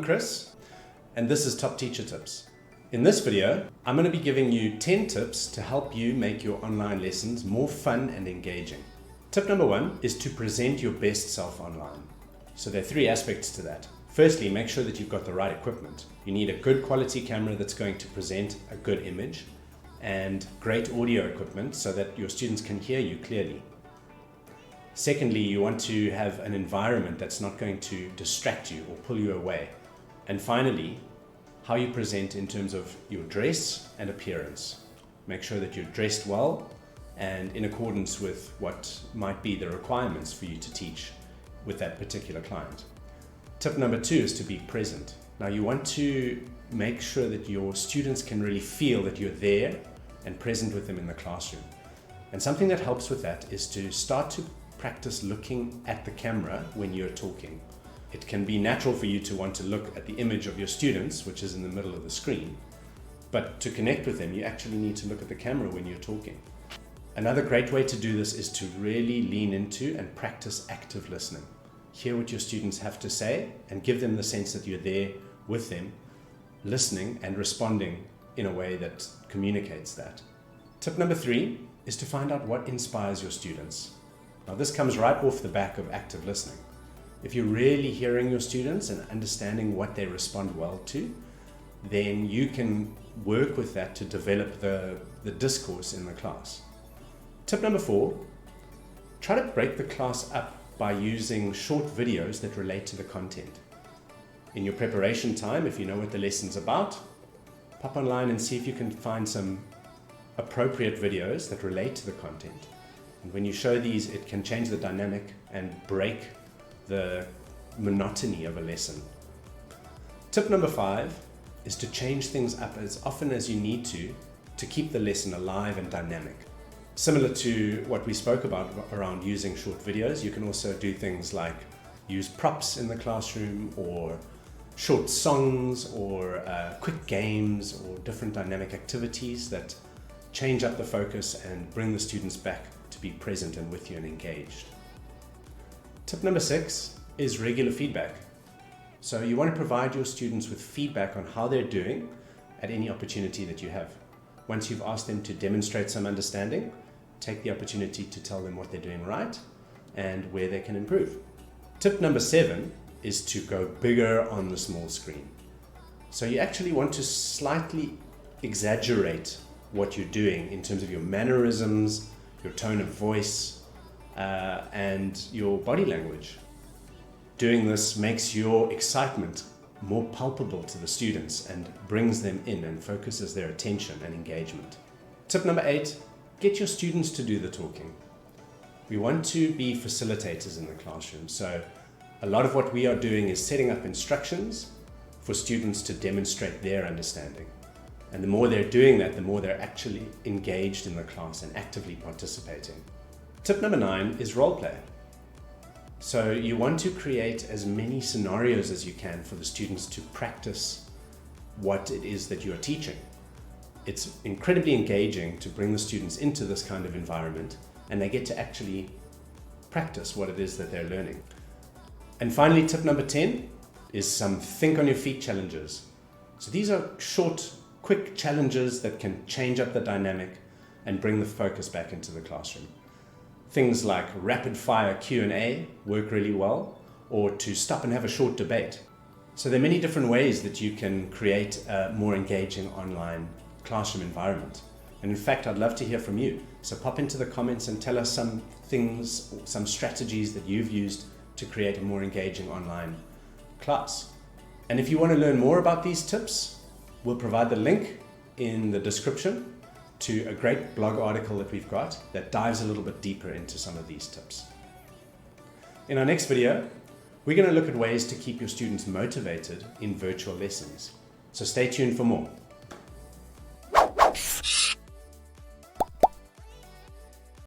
Chris, and this is Top Teacher Tips. In this video, I'm going to be giving you 10 tips to help you make your online lessons more fun and engaging. Tip number 1 is to present your best self online. So there are 3 aspects to that. Firstly, make sure that you've got the right equipment. You need a good quality camera that's going to present a good image and great audio equipment so that your students can hear you clearly. Secondly, you want to have an environment that's not going to distract you or pull you away. And finally, how you present in terms of your dress and appearance. Make sure that you're dressed well and in accordance with what might be the requirements for you to teach with that particular client. Tip number 2 is to be present. Now you want to make sure that your students can really feel that you're there and present with them in the classroom. And something that helps with that is to start to practice looking at the camera when you're talking. It can be natural for you to want to look at the image of your students, which is in the middle of the screen. But to connect with them, you actually need to look at the camera when you're talking. Another great way to do this is to really lean into and practice active listening. Hear what your students have to say and give them the sense that you're there with them, listening and responding in a way that communicates that. Tip number 3 is to find out what inspires your students. Now this comes right off the back of active listening. If you're really hearing your students and understanding what they respond well to, then you can work with that to develop the discourse in the class. Tip number 4, try to break the class up by using short videos that relate to the content. In your preparation time, if you know what the lesson's about, pop online and see if you can find some appropriate videos that relate to the content. And when you show these, it can change the dynamic and break the monotony of a lesson. Tip number 5 is to change things up as often as you need to keep the lesson alive and dynamic. Similar to what we spoke about around using short videos, you can also do things like use props in the classroom or short songs or quick games or different dynamic activities that change up the focus and bring the students back to be present and with you and engaged. Tip number 6 is regular feedback. So you want to provide your students with feedback on how they're doing at any opportunity that you have. Once you've asked them to demonstrate some understanding, take the opportunity to tell them what they're doing right and where they can improve. Tip number 7 is to go bigger on the small screen. So you actually want to slightly exaggerate what you're doing in terms of your mannerisms, your tone of voice, and your body language. Doing this makes your excitement more palpable to the students and brings them in and focuses their attention and engagement. Tip number 8, get your students to do the talking. We want to be facilitators in the classroom, so a lot of what we are doing is setting up instructions for students to demonstrate their understanding. And the more they're doing that, the more they're actually engaged in the class and actively participating. Tip number 9 is role play. So you want to create as many scenarios as you can for the students to practice what it is that you are teaching. It's incredibly engaging to bring the students into this kind of environment and they get to actually practice what it is that they're learning. And finally, tip number 10 is some think on your feet challenges. So these are short, quick challenges that can change up the dynamic and bring the focus back into the classroom. Things like rapid fire Q&A work really well, or to stop and have a short debate. So there are many different ways that you can create a more engaging online classroom environment. And in fact, I'd love to hear from you. So pop into the comments and tell us some things, some strategies that you've used to create a more engaging online class. And if you want to learn more about these tips, we'll provide the link in the description to a great blog article that we've got that dives a little bit deeper into some of these tips. In our next video, we're going to look at ways to keep your students motivated in virtual lessons. So stay tuned for more.